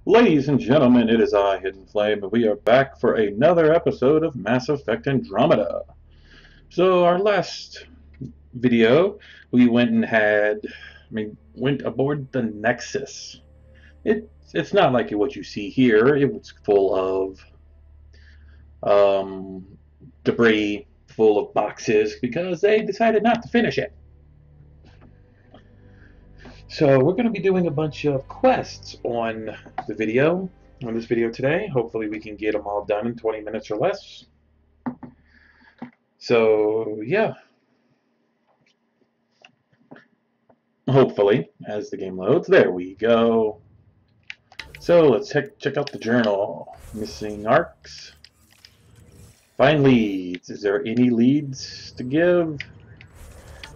Ladies and gentlemen, it is I, Hidden Flame, and we are back for another episode of Mass Effect Andromeda. So, our last video, we went aboard the Nexus. It's not like what you see here. It was full of um, debris, full of boxes, because they decided not to finish it. So we're going to be doing a bunch of quests on this video today. Hopefully we can get them all done in 20 minutes or less. So yeah, hopefully as the game loads. There we go. So let's check out the journal. Missing arcs. Find leads. Is there any leads to give?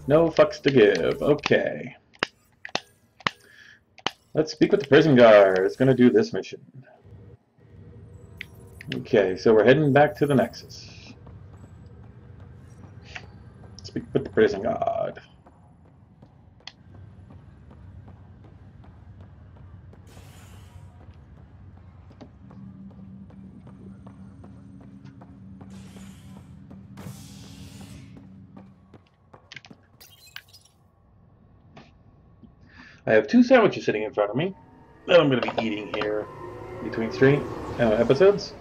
No fucks to give. Okay. Let's speak with the prison guard. It's going to do this mission. Okay, so we're heading back to the Nexus. Speak with the prison guard. I have two sandwiches sitting in front of me that I'm going to be eating here between episodes.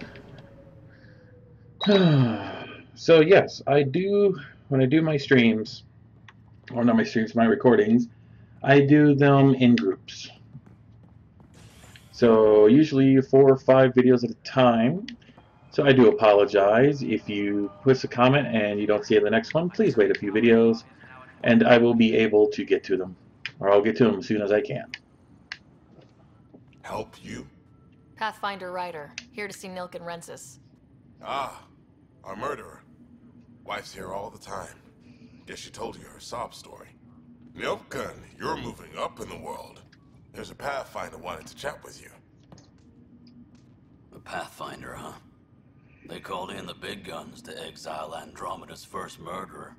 So yes, I do, when I do my streams, or not my streams, my recordings, I do them in groups. So usually 4 or 5 videos at a time. So I do apologize if you post a comment and you don't see it in the next one. Please wait a few videos and I will be able to get to them. Or I'll get to them as soon as I can. Help you? Pathfinder Ryder, here to see Nilk and Rensis. Ah, our murderer. Wife's here all the time. Guess she told you her sob story. Milken, you're moving up in the world. There's a Pathfinder wanting to chat with you. The Pathfinder, huh? They called in the big guns to exile Andromeda's first murderer.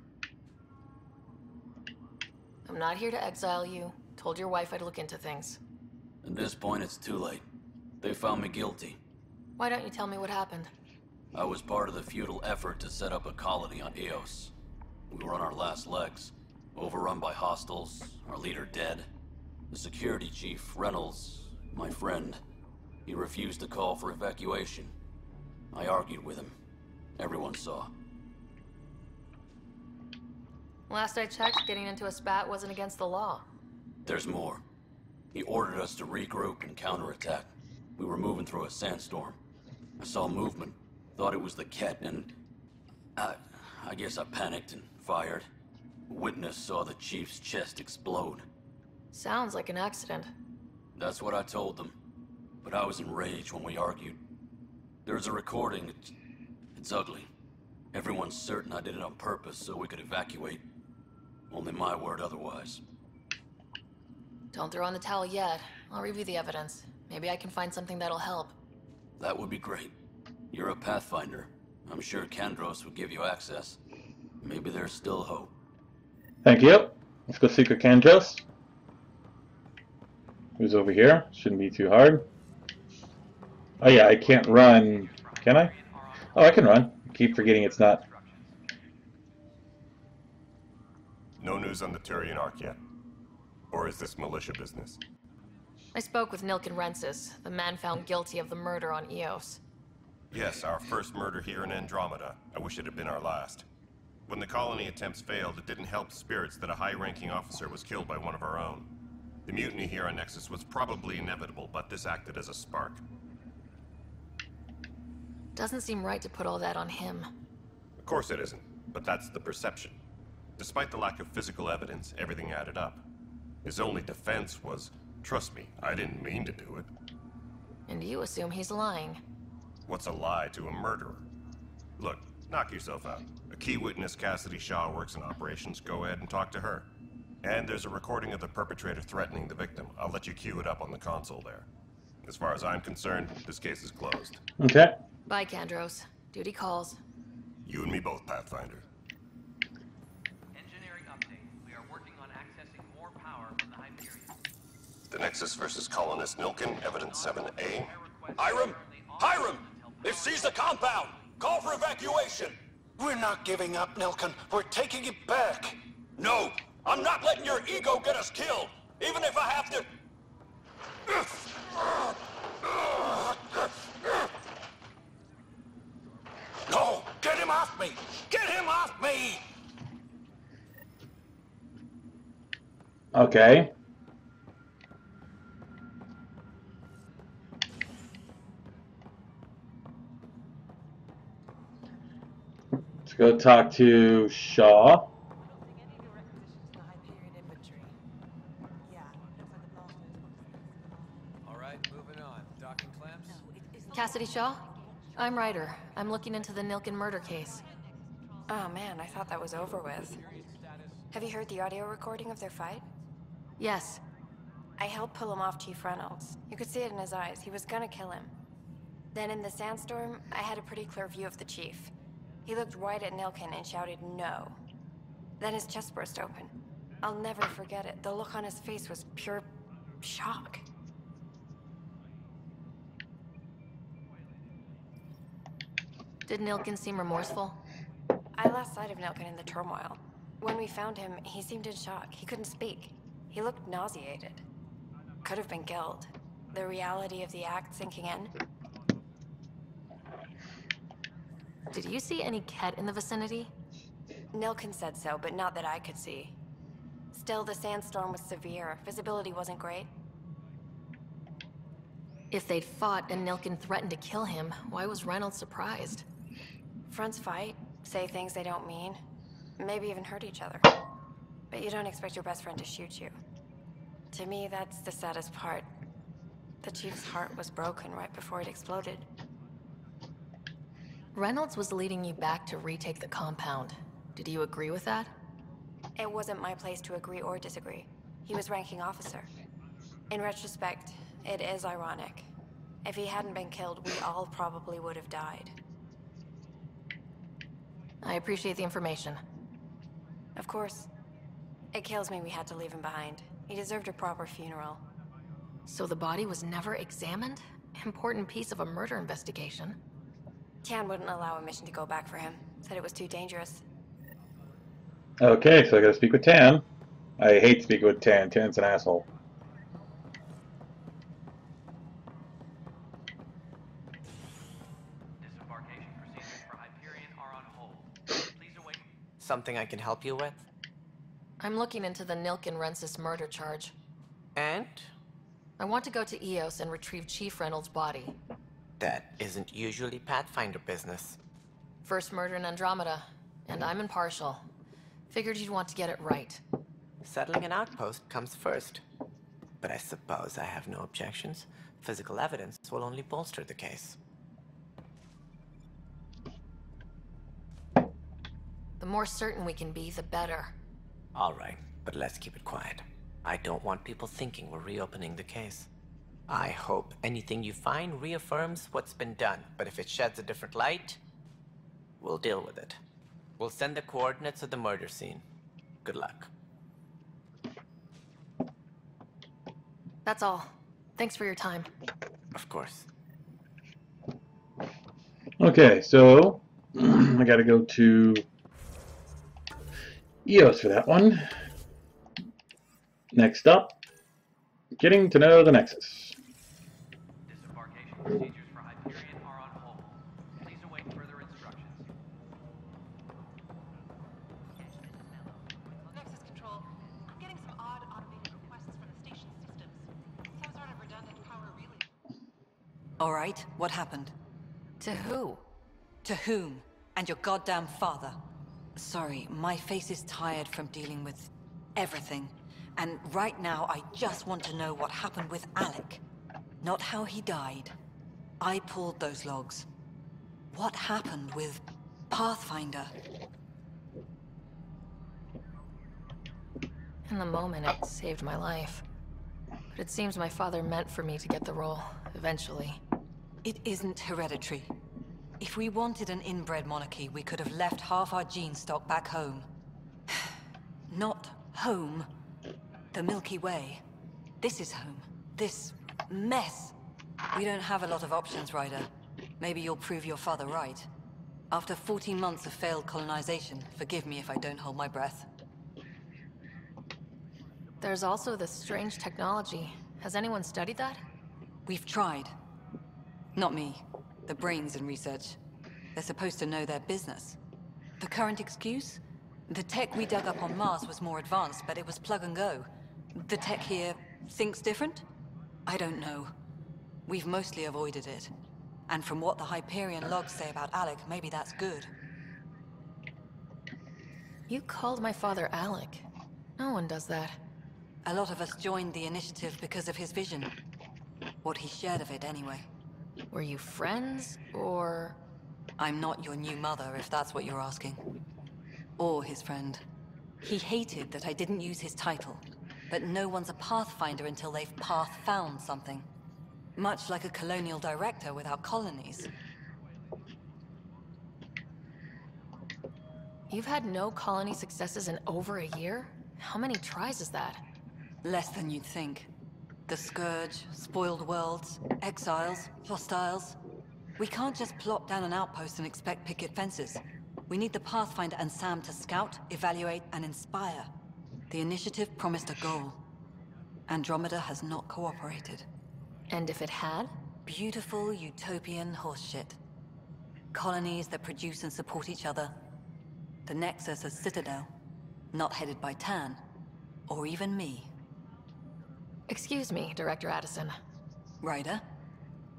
I'm not here to exile you. Told your wife I'd look into things. At this point, it's too late. They found me guilty. Why don't you tell me what happened? I was part of the futile effort to set up a colony on Eos. We were on our last legs, overrun by hostiles, our leader dead. The security chief, Reynolds, my friend, he refused to call for evacuation. I argued with him. Everyone saw. Last I checked, getting into a spat wasn't against the law. There's more. He ordered us to regroup and counterattack. We were moving through a sandstorm. I saw movement, thought it was the Ket, and I guess I panicked and fired. A witness saw the chief's chest explode. Sounds like an accident. That's what I told them. But I was enraged when we argued. There's a recording. It's ugly. Everyone's certain I did it on purpose so we could evacuate. Only my word otherwise. Don't throw in the towel yet. I'll review the evidence. Maybe I can find something that'll help. That would be great. You're a Pathfinder. I'm sure Kandros would give you access. Maybe there's still hope. Thank you. Let's go seek a Kandros. Who's over here? Shouldn't be too hard. Oh yeah, I can't run. Can I? Oh, I can run. I keep forgetting it's not. No news on the Turian Ark yet? Or is this militia business? I spoke with Nilk and Rensis, the man found guilty of the murder on Eos. Yes, our first murder here in Andromeda. I wish it had been our last. When the colony attempts failed, it didn't help spirits that a high-ranking officer was killed by one of our own. The mutiny here on Nexus was probably inevitable, but this acted as a spark. Doesn't seem right to put all that on him. Of course it isn't, but that's the perception. Despite the lack of physical evidence, everything added up. His only defense was, trust me, I didn't mean to do it. And you assume he's lying. What's a lie to a murderer? Look, knock yourself out. A key witness, Cassidy Shaw, works in operations. Go ahead and talk to her. And there's a recording of the perpetrator threatening the victim. I'll let you cue it up on the console there. As far as I'm concerned, this case is closed. Okay. Bye, Kandros. Duty calls. You and me both, Pathfinder. Engineering update. We are working on accessing more power from the Hyperion. The Nexus versus Colonist Nilkin, Evidence 7A. Hiram! Hiram! They've seized the compound! Call for evacuation! We're not giving up, Nilkin. We're taking it back. No! I'm not letting your ego get us killed! Even if I have to... No! Get him off me! Get him off me! Okay. Let's go talk to Shaw. All right, moving on. Docking clamps? Cassidy Shaw? I'm Ryder. I'm looking into the Nilkin murder case. Oh man, I thought that was over with. Have you heard the audio recording of their fight? Yes. I helped pull him off Chief Reynolds. You could see it in his eyes. He was gonna kill him. Then in the sandstorm, I had a pretty clear view of the Chief. He looked right at Nilkin and shouted no. Then his chest burst open. I'll never forget it. The look on his face was pure shock. Did Nilkin seem remorseful? I lost sight of Nilkin in the turmoil. When we found him, he seemed in shock. He couldn't speak. He looked nauseated. Could have been guilt. The reality of the act sinking in. Did you see any Ket in the vicinity? Nilkin said so, but not that I could see. Still, the sandstorm was severe. Visibility wasn't great. If they'd fought and Nilkin threatened to kill him, why was Reynolds surprised? Fronts fight, say things they don't mean, maybe even hurt each other. But you don't expect your best friend to shoot you. To me, that's the saddest part. The Chief's heart was broken right before it exploded. Reynolds was leading you back to retake the compound. Did you agree with that? It wasn't my place to agree or disagree. He was ranking officer. In retrospect, it is ironic. If he hadn't been killed, we all probably would have died. I appreciate the information. Of course. It kills me we had to leave him behind. He deserved a proper funeral. So the body was never examined? Important piece of a murder investigation. Tian wouldn't allow a mission to go back for him. Said it was too dangerous. Okay, so I gotta speak with Tan. I hate speaking with Tan. Tan's an asshole. Disembarkation procedures for Hyperion are on hold. Please await. Something I can help you with? I'm looking into the Nilkin Rensis murder charge. And? I want to go to Eos and retrieve Chief Reynolds' body. That isn't usually Pathfinder business. First murder in Andromeda, and I'm impartial. Figured you'd want to get it right. Settling an outpost comes first. But I suppose I have no objections. Physical evidence will only bolster the case. The more certain we can be, the better. All right, but let's keep it quiet. I don't want people thinking we're reopening the case. I hope anything you find reaffirms what's been done, but if it sheds a different light, we'll deal with it. We'll send the coordinates of the murder scene. Good luck. That's all. Thanks for your time. Of course. Okay, so I gotta go to Eos for that one. Next up, getting to know the Nexus. Disembarkation procedures for Hyperion are on hold. Please await further instructions. Nexus Control, I'm getting some odd automated requests from the station systems. Some sort of redundant power relay. All right, what happened? To who? To whom? And your goddamn father. Sorry, my face is tired from dealing with everything. And right now, I just want to know what happened with Alec. Not how he died. I pulled those logs. What happened with Pathfinder? In the moment, it saved my life. But it seems my father meant for me to get the role, eventually. It isn't hereditary. If we wanted an inbred monarchy, we could have left half our gene stock back home. Not home. The Milky Way. This is home. This mess. We don't have a lot of options, Ryder. Maybe you'll prove your father right. After 14 months of failed colonization, forgive me if I don't hold my breath. There's also this strange technology. Has anyone studied that? We've tried. Not me. The brains in research. They're supposed to know their business. The current excuse? The tech we dug up on Mars was more advanced, but it was plug and go. The tech here thinks different? I don't know. We've mostly avoided it. And from what the Hyperion logs say about Alec, maybe that's good. You called my father Alec. No one does that. A lot of us joined the initiative because of his vision. What he shared of it, anyway. Were you friends, or...? I'm not your new mother, if that's what you're asking. Or his friend. He hated that I didn't use his title. But no one's a Pathfinder until they've path-found something. Much like a colonial director without colonies. You've had no colony successes in over a year? How many tries is that? Less than you'd think. The Scourge, spoiled worlds, exiles, hostiles. We can't just plop down an outpost and expect picket fences. We need the Pathfinder and Sam to scout, evaluate, and inspire. The initiative promised a goal. Andromeda has not cooperated. And if it had? Beautiful utopian horseshit. Colonies that produce and support each other. The Nexus a citadel, not headed by Tan, or even me. Excuse me, Director Addison. Ryder?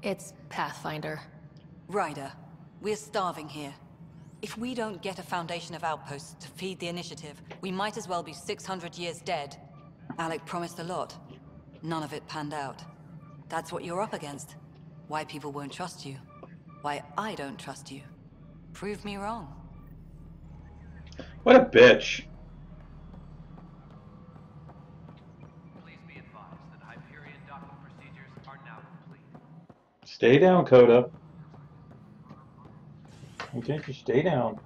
It's Pathfinder. Ryder, we're starving here. If we don't get a foundation of outposts to feed the initiative, we might as well be 600 years dead. Alec promised a lot. None of it panned out. That's what you're up against. Why people won't trust you. Why I don't trust you. Prove me wrong. What a bitch. Please be advised that Hyperion docking procedures are now complete. Stay down, Coda. Okay, just stay down.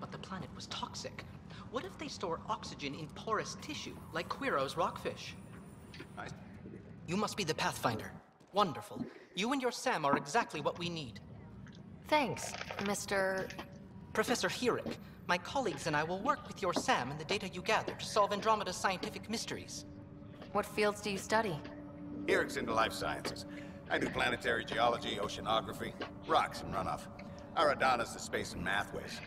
But the planet was toxic. What if they store oxygen in porous tissue, like Quiro's rockfish? You must be the Pathfinder. Wonderful. You and your Sam are exactly what we need. Thanks, Mr... Professor Herrick, my colleagues and I will work with your Sam and the data you gather to solve Andromeda's scientific mysteries. What fields do you study? Eric's into life sciences. I do planetary geology, oceanography, rocks and runoff. Aradana's the space and math whiz.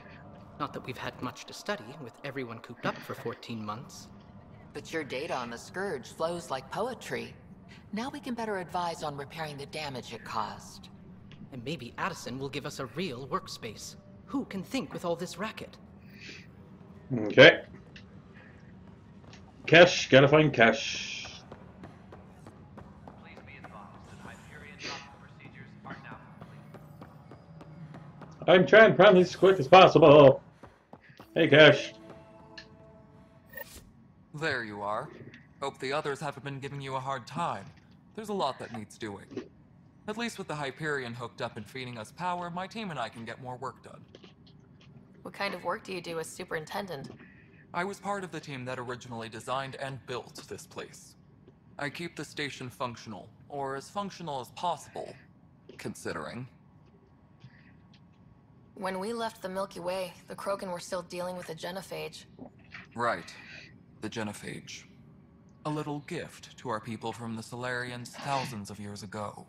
Not that we've had much to study, with everyone cooped up for 14 months. But your data on the Scourge flows like poetry. Now we can better advise on repairing the damage it caused. And maybe Addison will give us a real workspace. Who can think with all this racket? Okay. Cash, gotta find cash. Please be advised that Hyperion docking procedures are now complete. I'm trying to run this as quick as possible. Hey, Cash. There you are. Hope the others haven't been giving you a hard time. There's a lot that needs doing. At least with the Hyperion hooked up and feeding us power, my team and I can get more work done. What kind of work do you do as superintendent? I was part of the team that originally designed and built this place. I keep the station functional, or as functional as possible, considering. When we left the Milky Way, the Krogan were still dealing with the genophage. Right. The genophage. A little gift to our people from the Solarians thousands of years ago.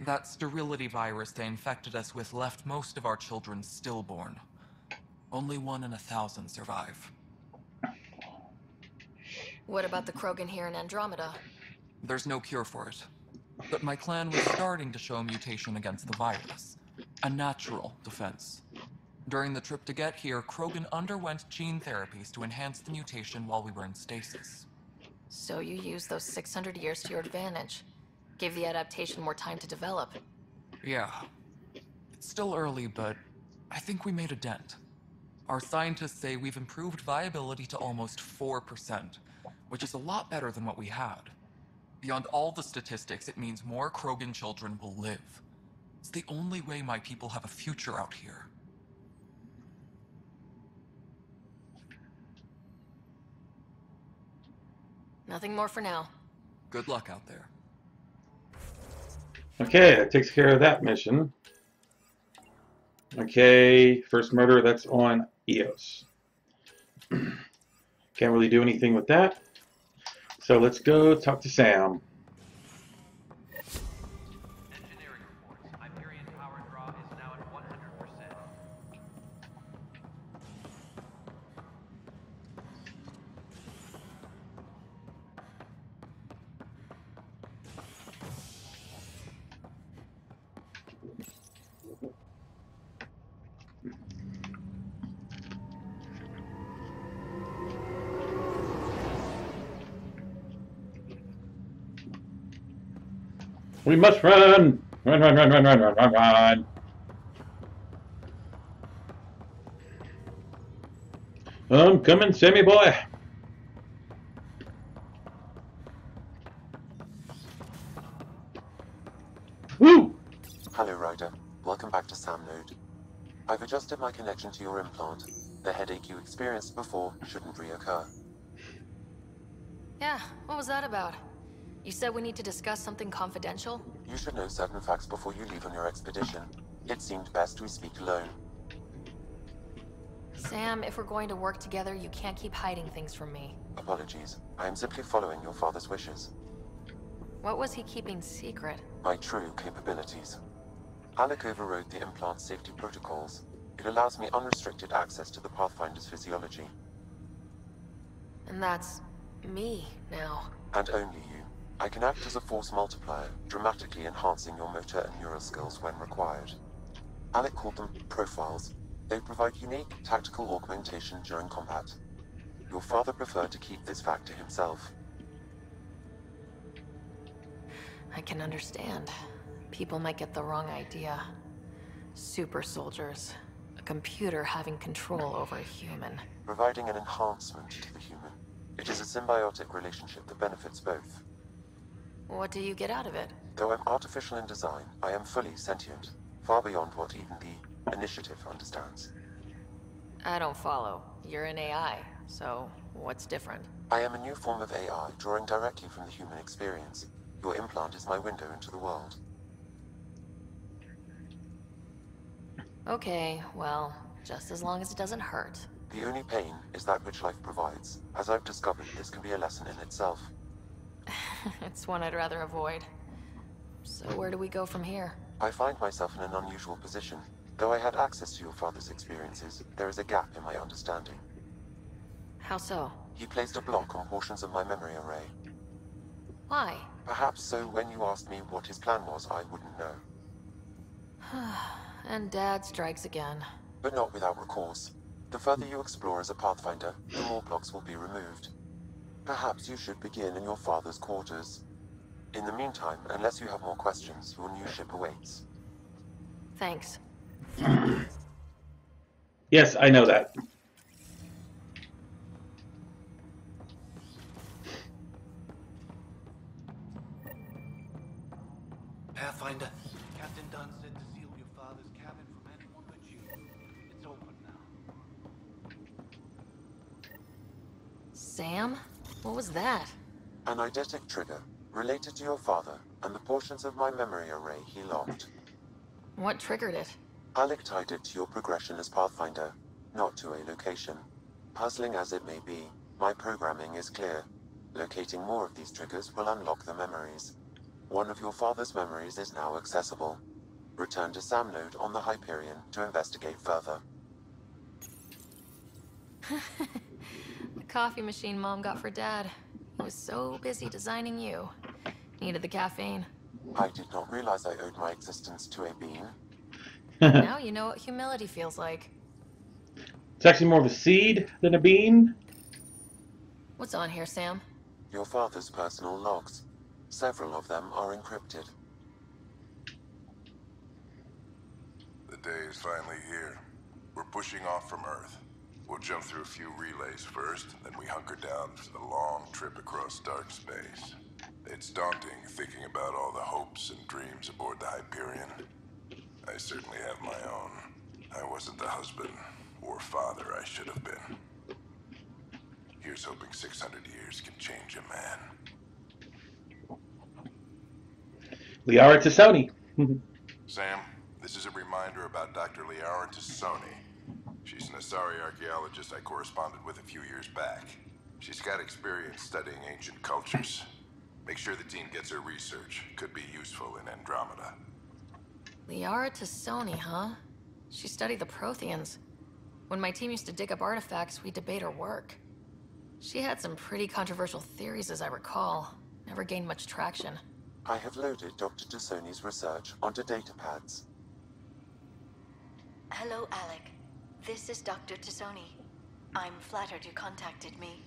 That sterility virus they infected us with left most of our children stillborn. Only 1 in 1,000 survive. What about the Krogan here in Andromeda? There's no cure for it. But my clan was starting to show mutation against the virus. A natural defense. During the trip to get here, Krogan underwent gene therapies to enhance the mutation while we were in stasis. So you used those 600 years to your advantage. Gave the adaptation more time to develop. Yeah. It's still early, but I think we made a dent. Our scientists say we've improved viability to almost 4%, which is a lot better than what we had. Beyond all the statistics, it means more Krogan children will live. It's the only way my people have a future out here. Nothing more for now. Good luck out there. Okay, that takes care of that mission. Okay, first murder, that's on EOS. Can't really do anything with that. So let's go talk to Sam. Engineering reports. Hyperion power draw is now at 100%. We must run! Run, run, run, run, run, run, run, run! I'm coming, Sammy boy! Woo! Hello, Ryder. Welcome back to Sam Node. I've adjusted my connection to your implant. The headache you experienced before shouldn't reoccur. Yeah, what was that about? You said we need to discuss something confidential? You should know certain facts before you leave on your expedition. It seemed best we speak alone. Sam, if we're going to work together, you can't keep hiding things from me. Apologies. I am simply following your father's wishes. What was he keeping secret? My true capabilities. Alec overrode the implant's safety protocols. It allows me unrestricted access to the Pathfinder's physiology. And that's me now. And only you. I can act as a force multiplier, dramatically enhancing your motor and neural skills when required. Alec called them profiles. They provide unique tactical augmentation during combat. Your father preferred to keep this fact to himself. I can understand. People might get the wrong idea. Super soldiers. A computer having control over a human. Providing an enhancement to the human. It is a symbiotic relationship that benefits both. What do you get out of it? Though I'm artificial in design, I am fully sentient. Far beyond what even the Initiative understands. I don't follow. You're an AI, so what's different? I am a new form of AI, drawing directly from the human experience. Your implant is my window into the world. Okay, well, just as long as it doesn't hurt. The only pain is that which life provides. As I've discovered, this can be a lesson in itself. It's one I'd rather avoid. So where do we go from here? I find myself in an unusual position. Though I had access to your father's experiences, there is a gap in my understanding. How so? He placed a block on portions of my memory array. Why? Perhaps so when you asked me what his plan was, I wouldn't know. And Dad strikes again. But not without recourse. The further you explore as a Pathfinder, the more blocks will be removed. Perhaps you should begin in your father's quarters. In the meantime, unless you have more questions, your new ship awaits. Thanks. Yes, I know that. Pathfinder, Captain Dunn said to seal your father's cabin from anyone but you. It's open now. Sam? What was that? An eidetic trigger, related to your father, and the portions of my memory array he locked. What triggered it? Alec tied it to your progression as Pathfinder, not to a location. Puzzling as it may be, my programming is clear. Locating more of these triggers will unlock the memories. One of your father's memories is now accessible. Return to Sam Node on the Hyperion to investigate further. The coffee machine Mom got for Dad. He was so busy designing you. Needed the caffeine. I did not realize I owed my existence to a bean. Now you know what humility feels like. It's actually more of a seed than a bean. What's on here, Sam? Your father's personal logs. Several of them are encrypted. The day is finally here. We're pushing off from Earth. We'll jump through a few relays first, then we hunker down for the long trip across dark space. It's daunting thinking about all the hopes and dreams aboard the Hyperion. I certainly have my own. I wasn't the husband or father I should have been. Here's hoping 600 years can change a man. Liara Tassoni. Sam, this is a reminder about Dr. Liara Tassoni. She's an Asari archaeologist I corresponded with a few years back. She's got experience studying ancient cultures. Make sure the team gets her research. Could be useful in Andromeda. Liara Tassoni, huh? She studied the Protheans. When my team used to dig up artifacts, we'd debate her work. She had some pretty controversial theories, as I recall. Never gained much traction. I have loaded Dr. Tassoni's research onto datapads. Hello, Alec. This is Dr. Tassoni. I'm flattered you contacted me.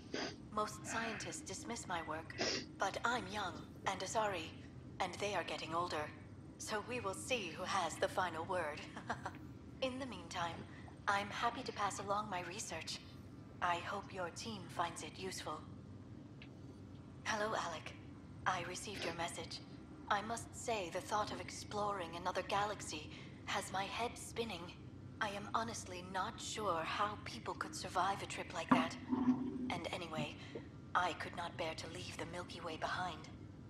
Most scientists dismiss my work, but I'm young and Asari, and they are getting older. So we will see who has the final word. In the meantime, I'm happy to pass along my research. I hope your team finds it useful. Hello, Alec. I received your message. I must say the thought of exploring another galaxy has my head spinning. I am honestly not sure how people could survive a trip like that. And anyway, I could not bear to leave the Milky Way behind.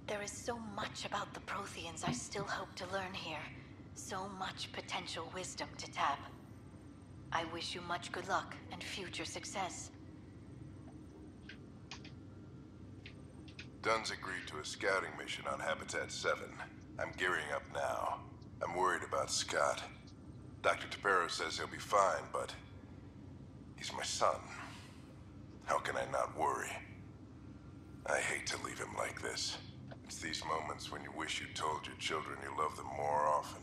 There is so much about the Protheans I still hope to learn here. So much potential wisdom to tap. I wish you much good luck and future success. Dunn's agreed to a scouting mission on Habitat 7. I'm gearing up now. I'm worried about Scott. Dr. Tapero says he'll be fine, but he's my son. How can I not worry? I hate to leave him like this. It's these moments when you wish you told your children you love them more often.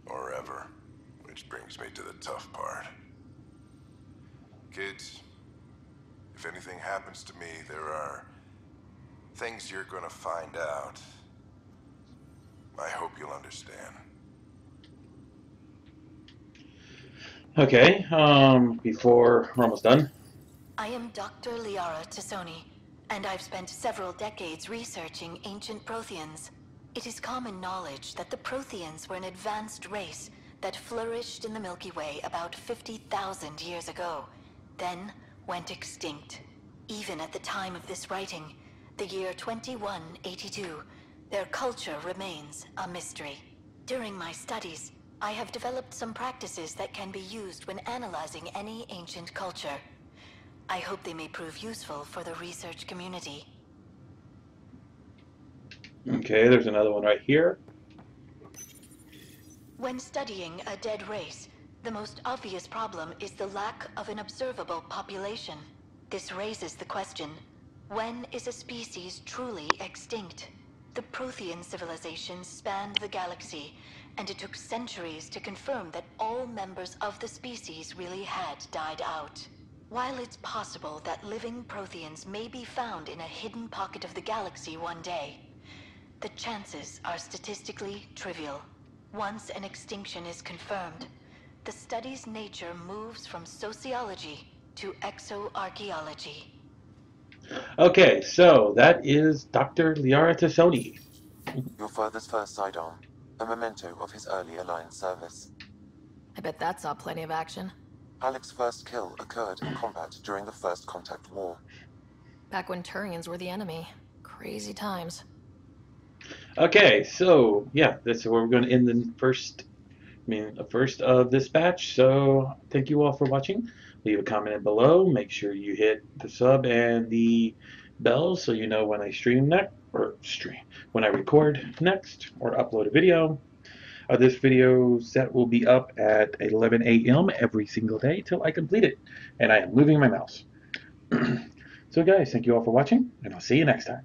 Or ever. Which brings me to the tough part. Kids, if anything happens to me, there are things you're gonna find out. I hope you'll understand. Okay, before we're almost done. I am Dr. Liara Tassoni, and I've spent several decades researching ancient Protheans. It is common knowledge that the Protheans were an advanced race that flourished in the Milky Way about 50,000 years ago, then went extinct. Even at the time of this writing, the year 2182, their culture remains a mystery. During my studies, I have developed some practices that can be used when analyzing any ancient culture. I hope they may prove useful for the research community. Okay, there's another one right here. When studying a dead race, the most obvious problem is the lack of an observable population. This raises the question, when is a species truly extinct? The Prothean civilization spanned the galaxy, and it took centuries to confirm that all members of the species really had died out. While it's possible that living Protheans may be found in a hidden pocket of the galaxy one day, the chances are statistically trivial. Once an extinction is confirmed, the study's nature moves from sociology to exoarchaeology. Okay, so that is Dr. Liara Tassoni. Your father's first sidearm, a memento of his early Alliance service. I bet that saw plenty of action. Alec's first kill occurred in combat during the First Contact War. Back when Turians were the enemy. Crazy times. Okay, so yeah, that's where we're going to end the first of this batch. So thank you all for watching. Leave a comment below. Make sure you hit the sub and the bell so you know when I when I record next or upload a video. This video set will be up at 11 a.m. every single day till I complete it, and I am moving my mouse. So guys, thank you all for watching, and I'll see you next time.